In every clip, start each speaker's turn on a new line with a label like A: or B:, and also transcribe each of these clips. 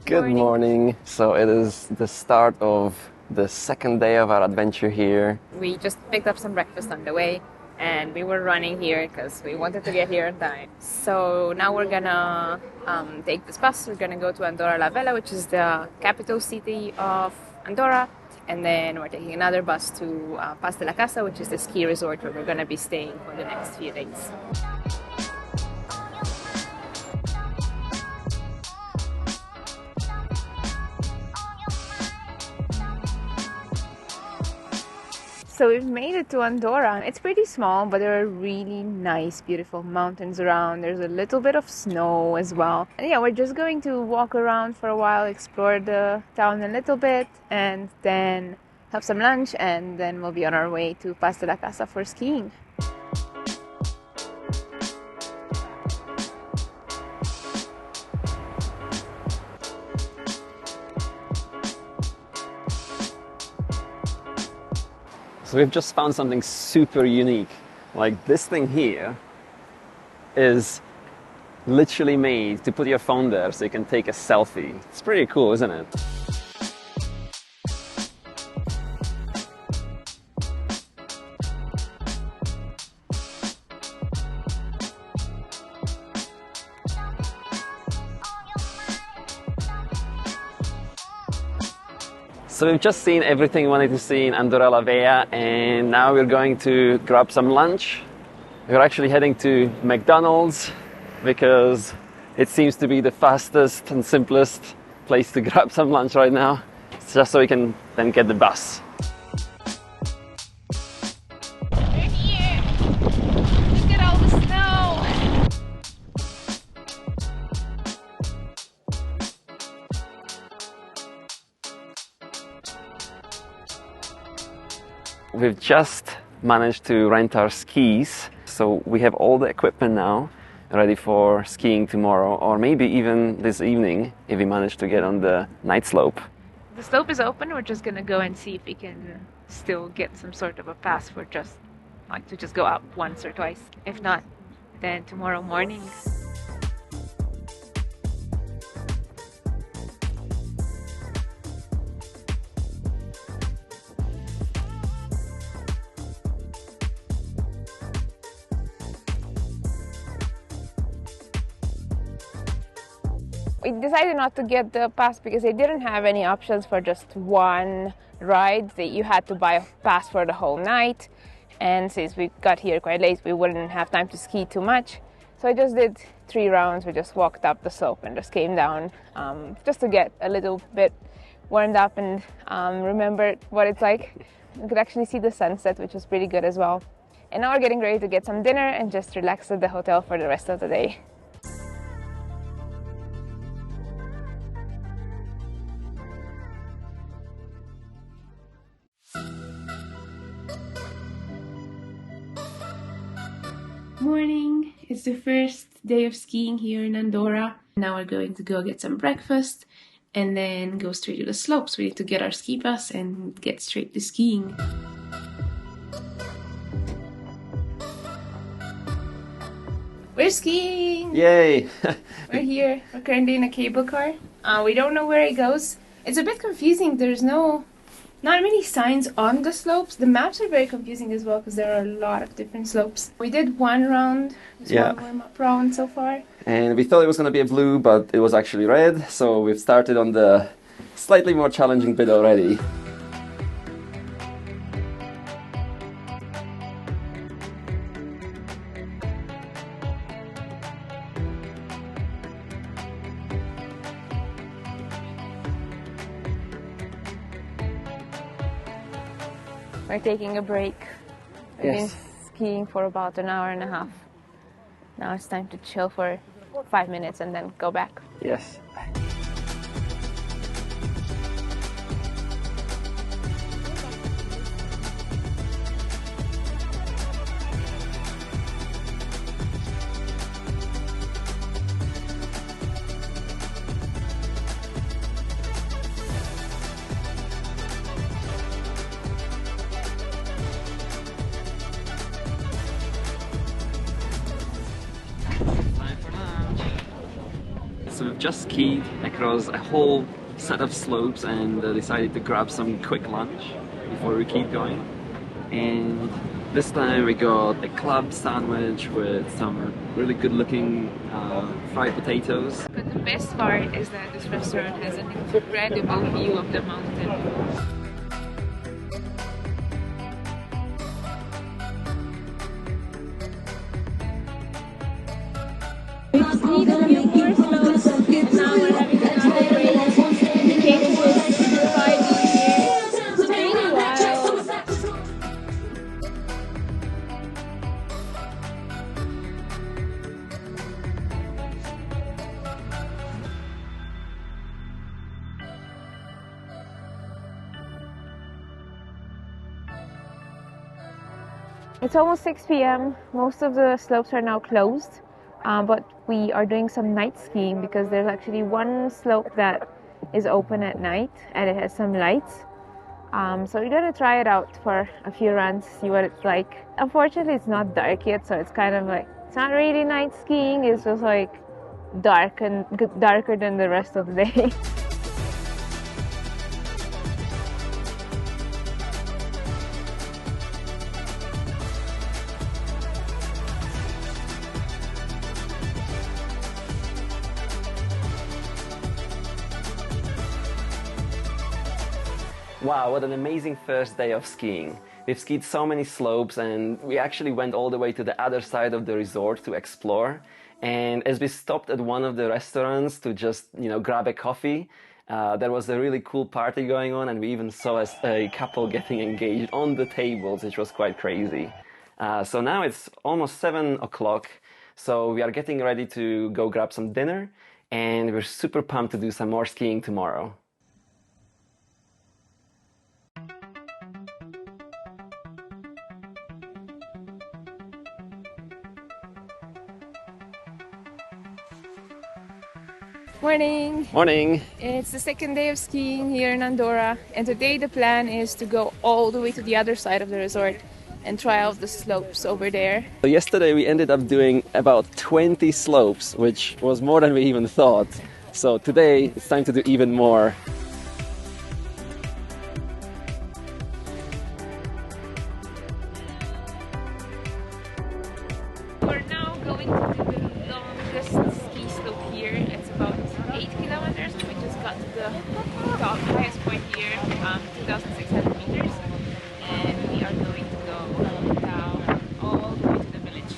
A: Good morning. So it is the start of the second day of our adventure here.
B: We just picked up some breakfast on the way and we were running here because we wanted to get here on time. So now we're gonna take this bus. We're gonna go to Andorra la Vella, which is the capital city of Andorra. And then we're taking another bus to Casa, which is the ski resort where we're gonna be staying for the next few days. So we've made it to Andorra. It's pretty small, but there are really nice, beautiful mountains around. There's a little bit of snow as well. And yeah, we're just going to walk around for a while, explore the town a little bit, and then have some lunch, and then we'll be on our way to Casa for skiing.
A: So we've just found something super unique. Like this thing here is literally made to put your phone there so you can take a selfie. It's pretty cool, isn't it? So we've just seen everything we wanted to see in Andorra la Vella, and now we're going to grab some lunch. We're actually heading to McDonald's because it seems to be the fastest and simplest place to grab some lunch right now. It's just so we can then get the bus.
B: We're here! Look at all the snow!
A: We've just managed to rent our skis, so we have all the equipment now ready for skiing tomorrow, or maybe even this evening if we manage to get on the night slope.
B: The slope is open. We're just gonna go and see if we can still get some sort of a pass for just go out once or twice. If not, then tomorrow morning. We decided not to get the pass because they didn't have any options for just one ride. You had to buy a pass for the whole night, and since we got here quite late, we wouldn't have time to ski too much. So I just did 3 rounds. We just walked up the slope and just came down just to get a little bit warmed up and remember what it's like. We could actually see the sunset, which was pretty good as well. And now we're getting ready to get some dinner and just relax at the hotel for the rest of the day. Morning. It's the first day of skiing here in Andorra. Now we're going to go get some breakfast and then go straight to the slopes. We need to get our ski pass and get straight to skiing. We're skiing!
A: Yay!
B: We're here. We're currently in a cable car. We don't know where it goes. It's a bit confusing. There's not many signs on the slopes. The maps are very confusing as well because there are a lot of different slopes. We did one round, one warm-up round so far.
A: And we thought it was going to be a blue, but it was actually red. So we've started on the slightly more challenging bit already.
B: We're taking a break. We've been skiing for about an hour and a half. Now it's time to chill for 5 minutes and then go back.
A: Yes. So we've just skied across a whole set of slopes and decided to grab some quick lunch before we keep going. And this time we got a club sandwich with some really good looking fried potatoes.
B: But the best part is that this restaurant has an incredible view of the mountain. It's almost 6 p.m. Most of the slopes are now closed, but we are doing some night skiing because there's actually one slope that is open at night and it has some lights. So we're gonna try it out for a few runs, see what it's like. Unfortunately, it's not dark yet, so it's kind of like, it's not really night skiing, it's just like darker than the rest of the day.
A: Wow, what an amazing first day of skiing. We've skied so many slopes and we actually went all the way to the other side of the resort to explore. And as we stopped at one of the restaurants to just, grab a coffee, there was a really cool party going on and we even saw a couple getting engaged on the tables, which was quite crazy. So now it's almost 7 o'clock, so we are getting ready to go grab some dinner and we're super pumped to do some more skiing tomorrow.
B: Morning!
A: Morning!
B: It's the second day of skiing here in Andorra, and today the plan is to go all the way to the other side of the resort and try out the slopes over there.
A: So yesterday we ended up doing about 20 slopes, which was more than we even thought. So today it's time to do even more.
B: We're now going to do the longest ski slope here. It's about 8 kilometers. We just got to the top highest point here, 2,600 meters. And we are going to go down all the way to the village.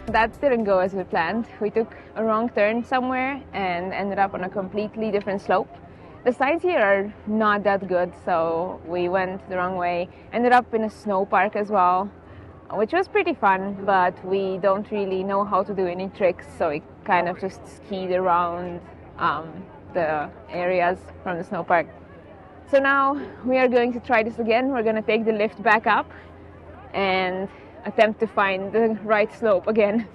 B: That didn't go as we planned. We took a wrong turn somewhere and ended up on a completely different slope. The signs here are not that good, so we went the wrong way. Ended up in a snow park as well, which was pretty fun, but we don't really know how to do any tricks, so we kind of just skied around the areas from the snow park. So now we are going to try this again. We're going to take the lift back up and attempt to find the right slope again.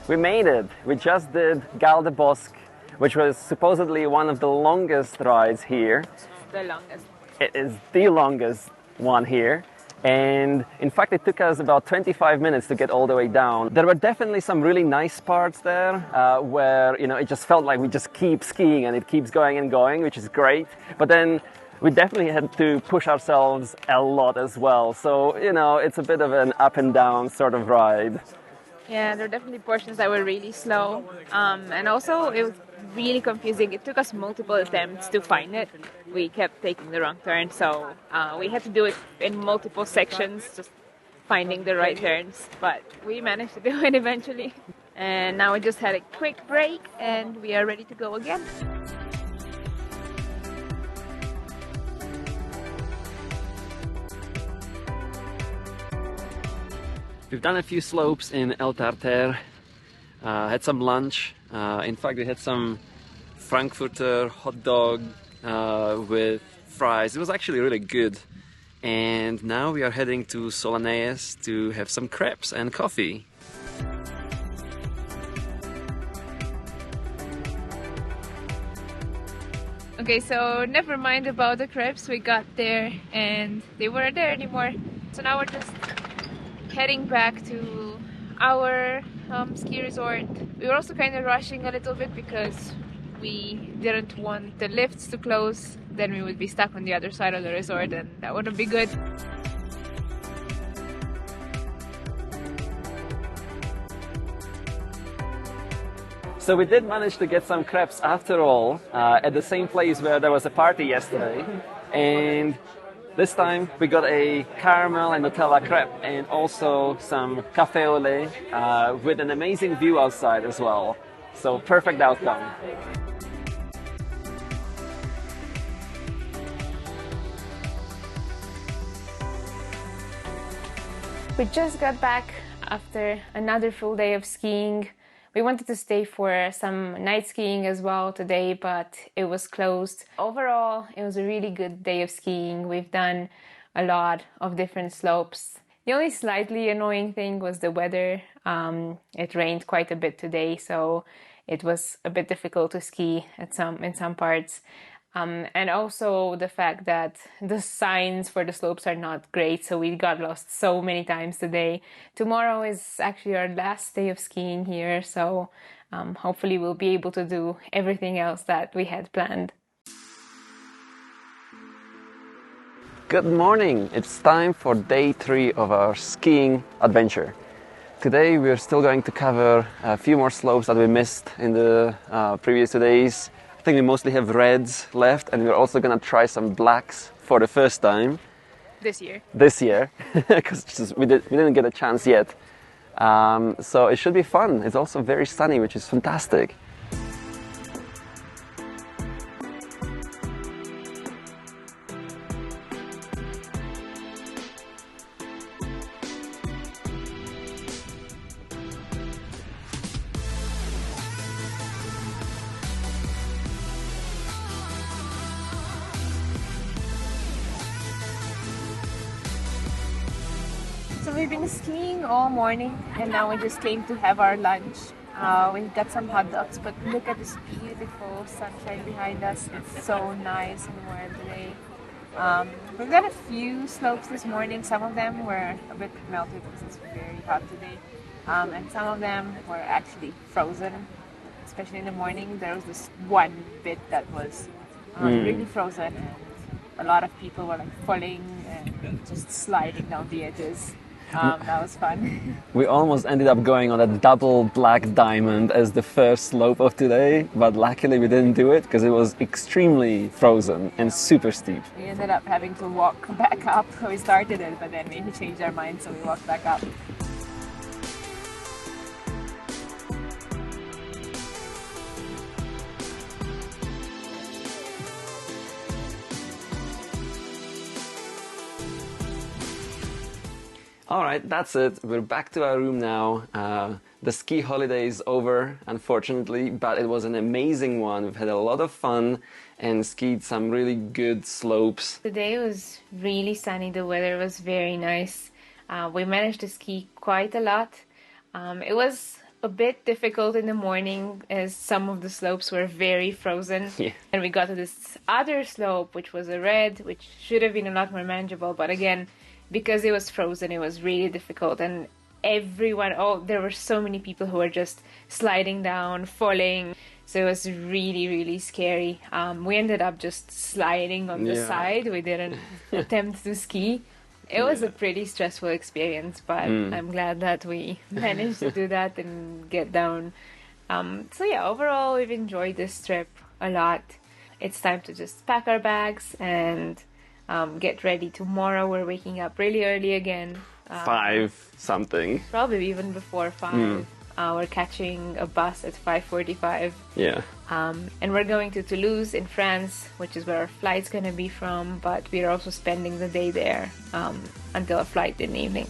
A: We made it! We just did Gal de Bosque, which was supposedly one of the longest rides here.
B: The longest.
A: It is the longest one here. And in fact, it took us about 25 minutes to get all the way down. There were definitely some really nice parts there where, it just felt like we just keep skiing and it keeps going and going, which is great. But then we definitely had to push ourselves a lot as well. So, it's a bit of an up and down sort of ride.
B: Yeah, there were definitely portions that were really slow. And also, it was really confusing. It took us multiple attempts to find it. We kept taking the wrong turn, so we had to do it in multiple sections, just finding the right turns. But we managed to do it eventually. And now we just had a quick break and we are ready to go again.
A: We've done a few slopes in El Tarter, had some lunch. In fact, we had some Frankfurter hot dog with fries. It was actually really good. And now we are heading to Solaneas to have some crepes and coffee.
B: Okay, so never mind about the crepes. We got there and they weren't there anymore. So now we're just heading back to our ski resort. We were also kind of rushing a little bit because we didn't want the lifts to close. Then we would be stuck on the other side of the resort and that wouldn't be good.
A: So we did manage to get some crepes after all, at the same place where there was a party yesterday. And this time we got a caramel and Nutella crepe and also some cafe au lait with an amazing view outside as well. So perfect outcome.
B: We just got back after another full day of skiing. We wanted to stay for some night skiing as well today, but it was closed. Overall, it was a really good day of skiing. We've done a lot of different slopes. The only slightly annoying thing was the weather. It rained quite a bit today, so it was a bit difficult to ski in some parts. And also the fact that the signs for the slopes are not great, so we got lost so many times today. Tomorrow is actually our last day of skiing here, so hopefully we'll be able to do everything else that we had planned.
A: Good morning! It's time for day 3 of our skiing adventure. Today we're still going to cover a few more slopes that we missed in the previous 2 days. I think we mostly have reds left, and we're also gonna try some blacks for the first time.
B: This year,
A: because we didn't get a chance yet. So it should be fun. It's also very sunny, which is fantastic.
B: so we've been skiing all morning and now we just came to have our lunch. We've got some hot dogs, but look at this beautiful sunshine behind us. It's so nice and warm today. We've done a few slopes this morning. Some of them were a bit melted because it's very hot today. And some of them were actually frozen, especially in the morning. There was this one bit that was really frozen and a lot of people were like falling and just sliding down the edges. That was fun.
A: We almost ended up going on a double black diamond as the first slope of today, but luckily we didn't do it because it was extremely frozen and super steep.
B: We ended up having to walk back up. We started it, but then we changed our minds, so we walked back up.
A: All right, that's it. We're back to our room now. The ski holiday is over, unfortunately, but it was an amazing one. We've had a lot of fun and skied some really good slopes.
B: Today was really sunny. The weather was very nice. We managed to ski quite a lot. It was a bit difficult in the morning as some of the slopes were very frozen.
A: Yeah.
B: And we got to this other slope, which was a red, which should have been a lot more manageable. But again, because it was frozen, it was really difficult. And there were so many people who were just sliding down, falling. So it was really, really scary. We ended up just sliding on the side. We didn't attempt to ski. It was a pretty stressful experience, but I'm glad that we managed to do that and get down. So yeah, overall, we've enjoyed this trip a lot. It's time to just pack our bags and get ready. Tomorrow we're waking up really early again.
A: 5 something.
B: Probably even before 5. We're catching a bus at 5:45.
A: Yeah.
B: And we're going to Toulouse in France, which is where our flight's going to be from, but we're also spending the day there until our flight in the evening.